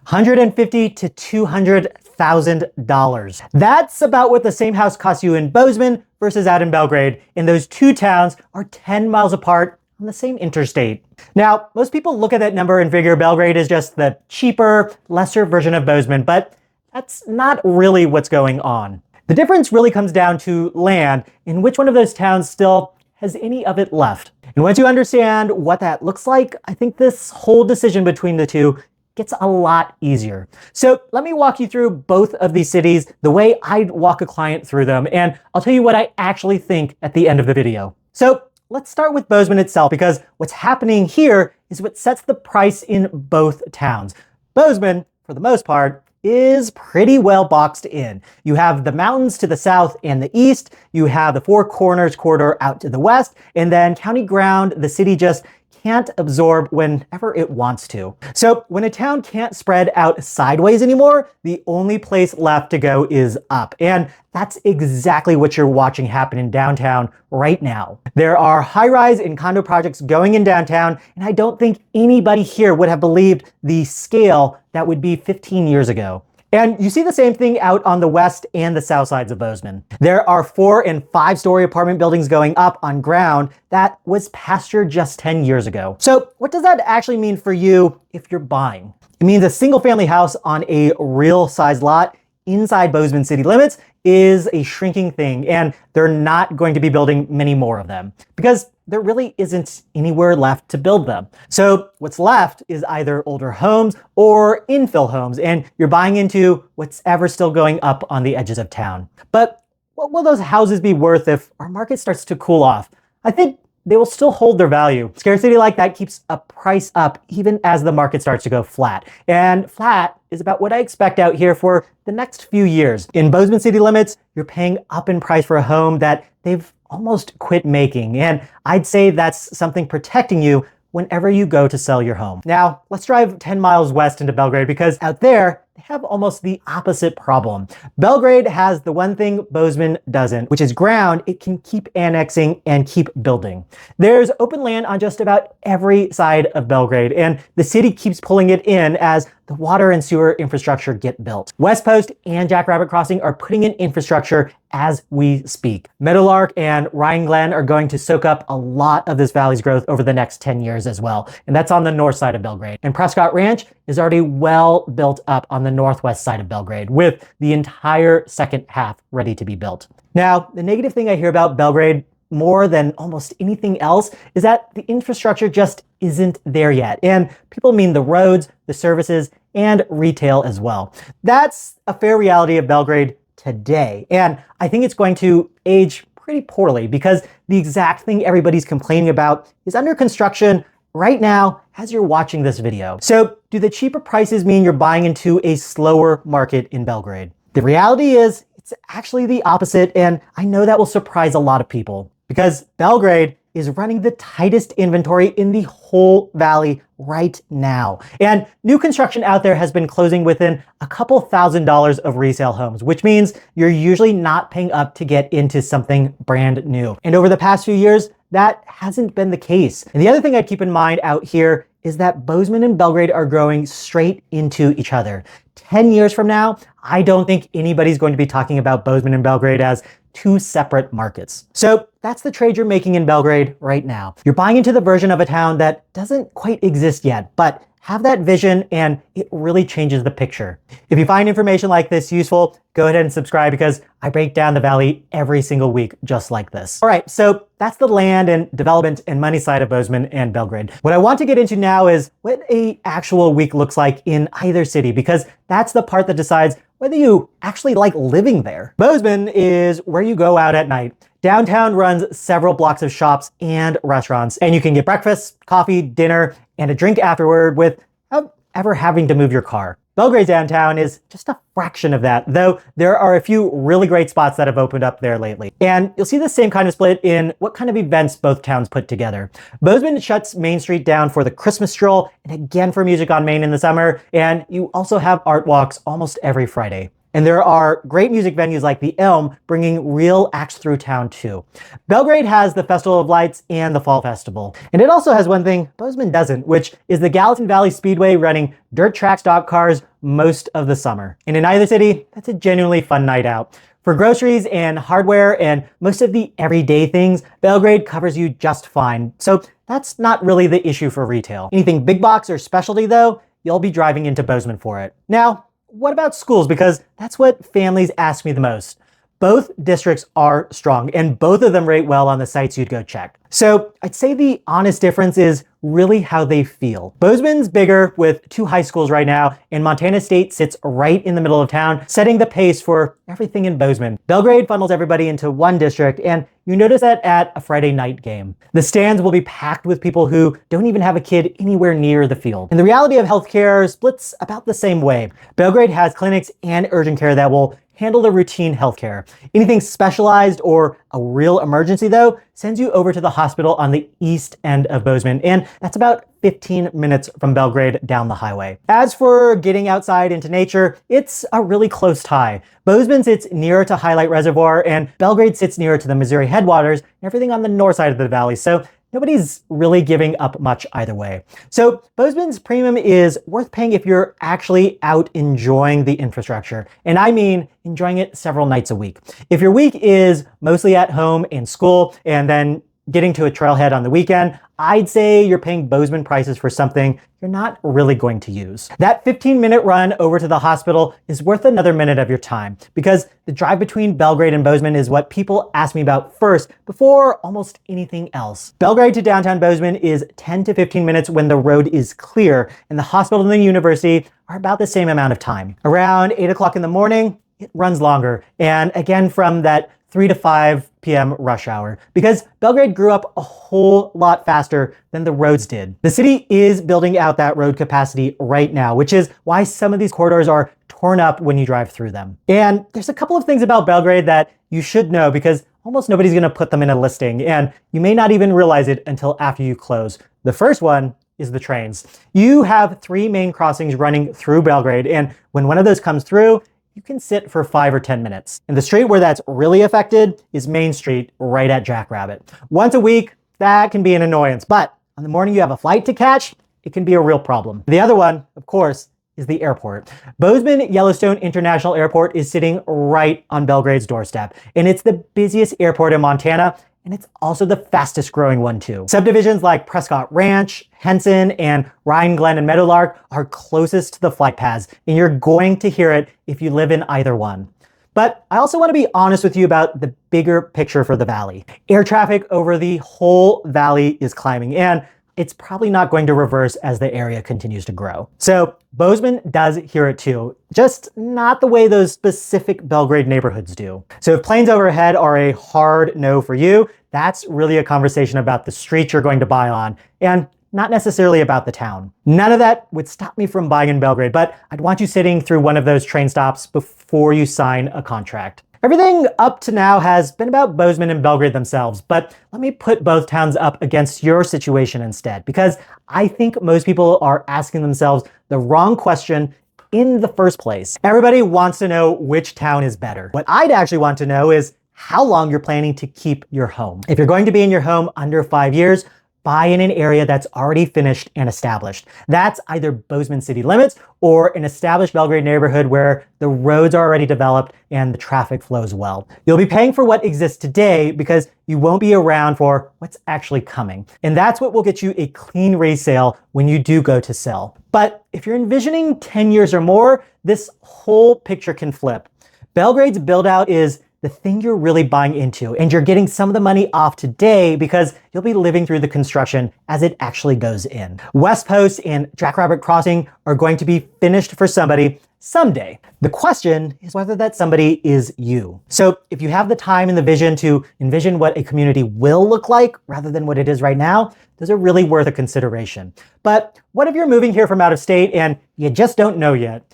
$150,000 to $200,000. That's about what the same house costs you in Bozeman versus out in Belgrade, and those two towns are 10 miles apart on the same interstate. Now, most people look at that number and figure Belgrade is just the cheaper, lesser version of Bozeman, but that's not really what's going on. The difference really comes down to land and which one of those towns still has any of it left. And once you understand what that looks like, I think this whole decision between the two gets a lot easier. So let me walk you through both of these cities the way I'd walk a client through them, and I'll tell you what I actually think at the end of the video. So let's start with Bozeman itself, because what's happening here is what sets the price in both towns. Bozeman, for the most part, is pretty well boxed in. You have the mountains to the south and the east, you have the Four Corners corridor out to the west, and then county ground the city just can't absorb whenever it wants to. So when a town can't spread out sideways anymore, the only place left to go is up. And that's exactly what you're watching happen in downtown right now. There are high-rise and condo projects going in downtown, and I don't think anybody here would have believed the scale that would be 15 years ago. And you see the same thing out on the west and the south sides of Bozeman. There are 4- and 5-story apartment buildings going up on ground that was pastured just 10 years ago. So what does that actually mean for you if you're buying? It means a single family house on a real size lot inside Bozeman city limits is a shrinking thing, and they're not going to be building many more of them because there really isn't anywhere left to build them. So what's left is either older homes or infill homes, and you're buying into what's ever still going up on the edges of town. But what will those houses be worth if our market starts to cool off? I think they will still hold their value. Scarcity like that keeps a price up even as the market starts to go flat. And flat is about what I expect out here for the next few years. In Bozeman city limits, you're paying up in price for a home that they've almost quit making. And I'd say that's something protecting you whenever you go to sell your home. Now, let's drive 10 miles west into Belgrade, because out there, they have almost the opposite problem. Belgrade has the one thing Bozeman doesn't, which is ground it can keep annexing and keep building. There's open land on just about every side of Belgrade, and the city keeps pulling it in as the water and sewer infrastructure get built. West Post and Jackrabbit Crossing are putting in infrastructure as we speak. Meadowlark and Ryan Glen are going to soak up a lot of this valley's growth over the next 10 years as well, and that's on the north side of Belgrade. And Prescott Ranch is already well built up on the northwest side of Belgrade, with the entire second half ready to be built. Now, the negative thing I hear about Belgrade more than almost anything else is that the infrastructure just isn't there yet. And people mean the roads, the services, and retail as well. That's a fair reality of Belgrade today. And I think it's going to age pretty poorly, because the exact thing everybody's complaining about is under construction right now as you're watching this video. So do the cheaper prices mean you're buying into a slower market in Belgrade? The reality is it's actually the opposite, and I know that will surprise a lot of people, because Belgrade is running the tightest inventory in the whole valley right now. And new construction out there has been closing within a couple $1,000s of resale homes, which means you're usually not paying up to get into something brand new. And over the past few years, that hasn't been the case. And the other thing I'd keep in mind out here is that Bozeman and Belgrade are growing straight into each other. 10 years from now, I don't think anybody's going to be talking about Bozeman and Belgrade as two separate markets. So that's the trade you're making in Belgrade right now. You're buying into the version of a town that doesn't quite exist yet, but have that vision and it really changes the picture. If you find information like this useful, go ahead and subscribe, because I break down the valley every single week just like this. All right, so that's the land and development and money side of Bozeman and Belgrade. What I want to get into now is what an actual week looks like in either city, because that's the part that decides whether you actually like living there. Bozeman is where you go out at night. Downtown runs several blocks of shops and restaurants, and you can get breakfast, coffee, dinner, and a drink afterward without ever having to move your car. Belgrade downtown is just a fraction of that, though there are a few really great spots that have opened up there lately. And you'll see the same kind of split in what kind of events both towns put together. Bozeman shuts Main Street down for the Christmas stroll and again for Music on Main in the summer, and you also have art walks almost every Friday. And there are great music venues like the Elm bringing real acts through town too. Belgrade has the Festival of Lights and the Fall Festival. And it also has one thing Bozeman doesn't, which is the Gallatin Valley Speedway running dirt track stock cars, most of the summer. And in either city, that's a genuinely fun night out. For groceries and hardware and most of the everyday things, Belgrade covers you just fine. So that's not really the issue for retail. Anything big box or specialty though, you'll be driving into Bozeman for it. Now, what about schools? Because that's what families ask me the most. Both districts are strong and both of them rate well on the sites you'd go check. So I'd say the honest difference is really how they feel. Bozeman's bigger with 2 high schools right now, and Montana State sits right in the middle of town, setting the pace for everything in Bozeman. Belgrade funnels everybody into one district, and you notice that at a Friday night game. The stands will be packed with people who don't even have a kid anywhere near the field. And the reality of healthcare splits about the same way. Belgrade has clinics and urgent care that will handle the routine healthcare. Anything specialized or a real emergency though, sends you over to the hospital on the east end of Bozeman, and that's about 15 minutes from Belgrade down the highway. As for getting outside into nature, it's a really close tie. Bozeman sits nearer to Highlight Reservoir and Belgrade sits nearer to the Missouri headwaters and everything on the north side of the valley, so nobody's really giving up much either way. So Bozeman's premium is worth paying if you're actually out enjoying the infrastructure. And I mean enjoying it several nights a week. If your week is mostly at home in school and then getting to a trailhead on the weekend, I'd say you're paying Bozeman prices for something you're not really going to use. That 15-minute run over to the hospital is worth another minute of your time because the drive between Belgrade and Bozeman is what people ask me about first before almost anything else. Belgrade to downtown Bozeman is 10 to 15 minutes when the road is clear, and the hospital and the university are about the same amount of time. Around 8 o'clock in the morning, it runs longer, and again from that 3 to 5 p.m. rush hour, because Belgrade grew up a whole lot faster than the roads did. The city is building out that road capacity right now, which is why some of these corridors are torn up when you drive through them. And there's a couple of things about Belgrade that you should know because almost nobody's gonna put them in a listing, and you may not even realize it until after you close. The first one is the trains. You have 3 main crossings running through Belgrade, and when one of those comes through, you can sit for 5 or 10 minutes. And the street where that's really affected is Main Street right at Jackrabbit. Once a week, that can be an annoyance, but on the morning you have a flight to catch, it can be a real problem. The other one, of course, is the airport. Bozeman Yellowstone International Airport is sitting right on Belgrade's doorstep, and it's the busiest airport in Montana, and it's also the fastest growing one too. Subdivisions like Prescott Ranch, Henson, and Ryan Glen and Meadowlark are closest to the flight paths, and you're going to hear it if you live in either one. But I also want to be honest with you about the bigger picture for the valley. Air traffic over the whole valley is climbing, and it's probably not going to reverse as the area continues to grow. So Bozeman does hear it too, just not the way those specific Belgrade neighborhoods do. So if planes overhead are a hard no for you, that's really a conversation about the street you're going to buy on, and not necessarily about the town. None of that would stop me from buying in Belgrade, but I'd want you sitting through one of those train stops before you sign a contract. Everything up to now has been about Bozeman and Belgrade themselves, but let me put both towns up against your situation instead, because I think most people are asking themselves the wrong question in the first place. Everybody wants to know which town is better. What I'd actually want to know is how long you're planning to keep your home. If you're going to be in your home under 5 years, buy in an area that's already finished and established. That's either Bozeman city limits or an established Belgrade neighborhood where the roads are already developed and the traffic flows well. You'll be paying for what exists today because you won't be around for what's actually coming. And that's what will get you a clean resale when you do go to sell. But if you're envisioning 10 years or more, this whole picture can flip. Belgrade's build out is the thing you're really buying into, and you're getting some of the money off today because you'll be living through the construction as it actually goes in. West Post and Jackrabbit Crossing are going to be finished for somebody someday. The question is whether that somebody is you. So if you have the time and the vision to envision what a community will look like rather than what it is right now, those are really worth a consideration. But what if you're moving here from out of state and you just don't know yet?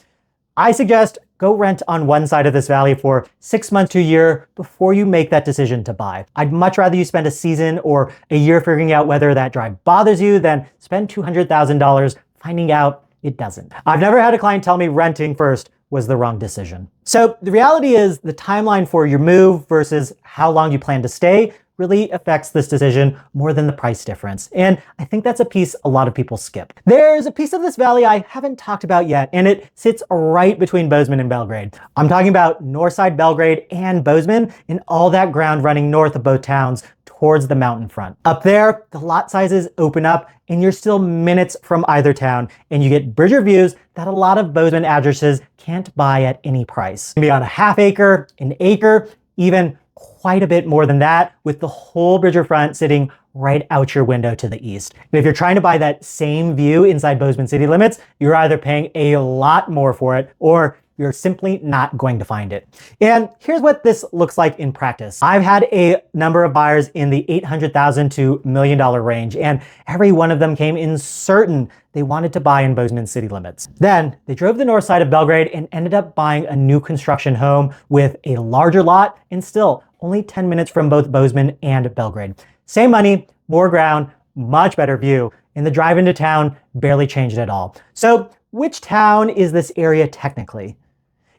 I suggest go rent on one side of this valley for 6 months to a year before you make that decision to buy. I'd much rather you spend a season or a year figuring out whether that drive bothers you than spend $200,000 finding out it doesn't. I've never had a client tell me renting first was the wrong decision. So the reality is the timeline for your move versus how long you plan to stay really affects this decision more than the price difference. And I think that's a piece a lot of people skip. There's a piece of this valley I haven't talked about yet, and it sits right between Bozeman and Belgrade. I'm talking about Northside Belgrade and Bozeman and all that ground running north of both towns towards the mountain front. Up there, the lot sizes open up and you're still minutes from either town, and you get bridger views that a lot of Bozeman addresses can't buy at any price. It can be on a half acre, an acre, even quite a bit more than that, with the whole bridger front sitting right out your window to the east. And if you're trying to buy that same view inside Bozeman city limits, you're either paying a lot more for it or you're simply not going to find it. And here's what this looks like in practice. I've had a number of buyers in the $800,000 to $1 million range, and every one of them came in certain they wanted to buy in Bozeman city limits. Then they drove the north side of Belgrade and ended up buying a new construction home with a larger lot and still only 10 minutes from both Bozeman and Belgrade. Same money, more ground, much better view, and the drive into town barely changed at all. So which town is this area technically?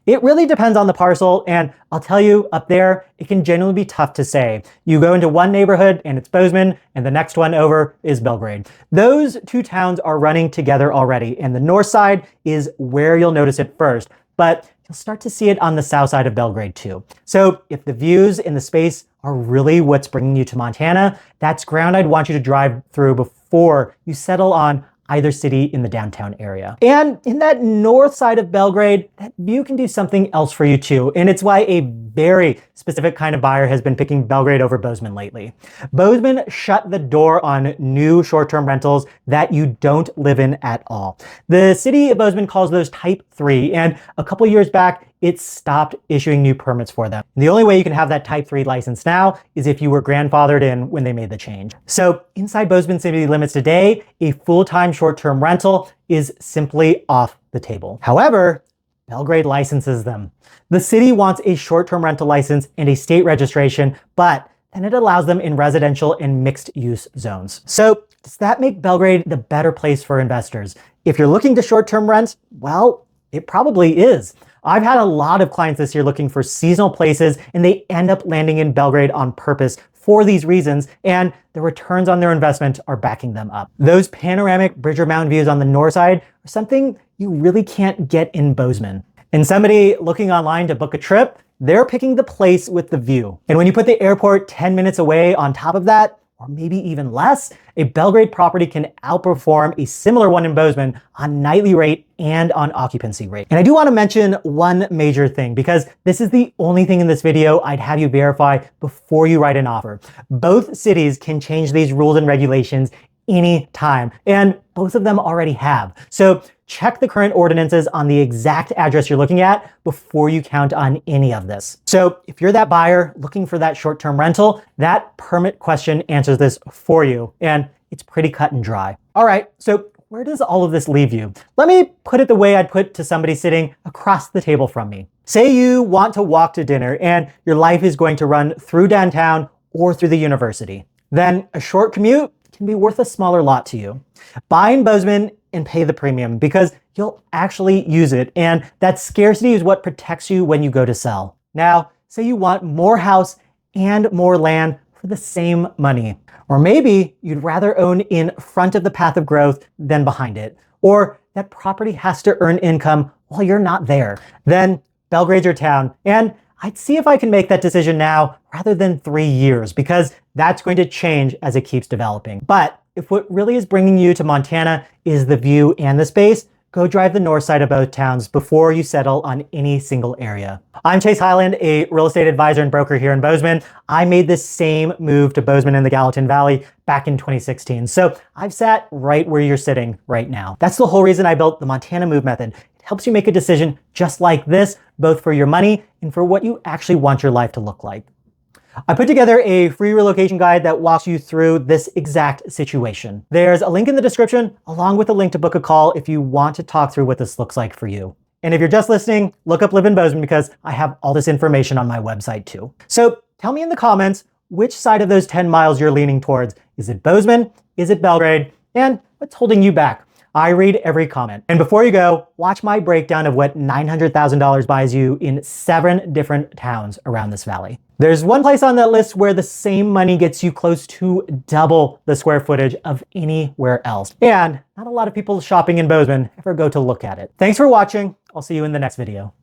It really depends on the parcel, and I'll tell you, up there, it can genuinely be tough to say. You go into one neighborhood and it's Bozeman, and the next one over is Belgrade. Those two towns are running together already, and the north side is where you'll notice it first, but you'll start to see it on the south side of Belgrade too. So if the views and the space are really what's bringing you to Montana, that's ground I'd want you to drive through before you settle on either city in the downtown area. And in that north side of Belgrade, that view can do something else for you too. And it's why a very specific kind of buyer has been picking Belgrade over Bozeman lately. Bozeman shut the door on new short-term rentals that you don't live in at all. The city of Bozeman calls those type 3, and a couple years back, it stopped issuing new permits for them. The only way you can have that type 3 license now is if you were grandfathered in when they made the change. So inside Bozeman city limits today, a full-time short-term rental is simply off the table. However, Belgrade licenses them. The city wants a short-term rental license and a state registration, but then it allows them in residential and mixed-use zones. So does that make Belgrade the better place for investors? If you're looking to short-term rent, well, it probably is. I've had a lot of clients this year looking for seasonal places, and they end up landing in Belgrade on purpose for these reasons, and the returns on their investment are backing them up. Those panoramic Bridger Mountain views on the north side are something you really can't get in Bozeman. And somebody looking online to book a trip, they're picking the place with the view. And when you put the airport 10 minutes away on top of that, or maybe even less, a Belgrade property can outperform a similar one in Bozeman on nightly rate and on occupancy rate. And I do want to mention one major thing, because this is the only thing in this video I'd have you verify before you write an offer. Both cities can change these rules and regulations anytime, and both of them already have. So check the current ordinances on the exact address you're looking at before you count on any of this. So if you're that buyer looking for that short-term rental, that permit question answers this for you, and it's pretty cut and dry. All right, so where does all of this leave you? Let me put it the way I'd put to somebody sitting across the table from me. Say you want to walk to dinner and your life is going to run through downtown or through the university. Then a short commute can be worth a smaller lot to you. Buy in Bozeman and pay the premium because you'll actually use it, and that scarcity is what protects you when you go to sell. Now, say you want more house and more land for the same money. Or maybe you'd rather own in front of the path of growth than behind it. Or that property has to earn income while you're not there. Then Belgrade's your town, and I'd see if I can make that decision now rather than 3 years, because that's going to change as it keeps developing. But if what really is bringing you to Montana is the view and the space, go drive the north side of both towns before you settle on any single area. I'm Chase Highland, a real estate advisor and broker here in Bozeman. I made this same move to Bozeman in the Gallatin Valley back in 2016. So I've sat right where you're sitting right now. That's the whole reason I built the Montana Move Method. It helps you make a decision just like this, both for your money and for what you actually want your life to look like. I put together a free relocation guide that walks you through this exact situation. There's a link in the description, along with a link to book a call if you want to talk through what this looks like for you. And if you're just listening, look up Live in Bozeman, because I have all this information on my website too. So tell me in the comments which side of those 10 miles you're leaning towards. Is it Bozeman? Is it Belgrade? And what's holding you back? I read every comment. And before you go, watch my breakdown of what $900,000 buys you in 7 different towns around this valley. There's one place on that list where the same money gets you close to double the square footage of anywhere else. And not a lot of people shopping in Bozeman ever go to look at it. Thanks for watching. I'll see you in the next video.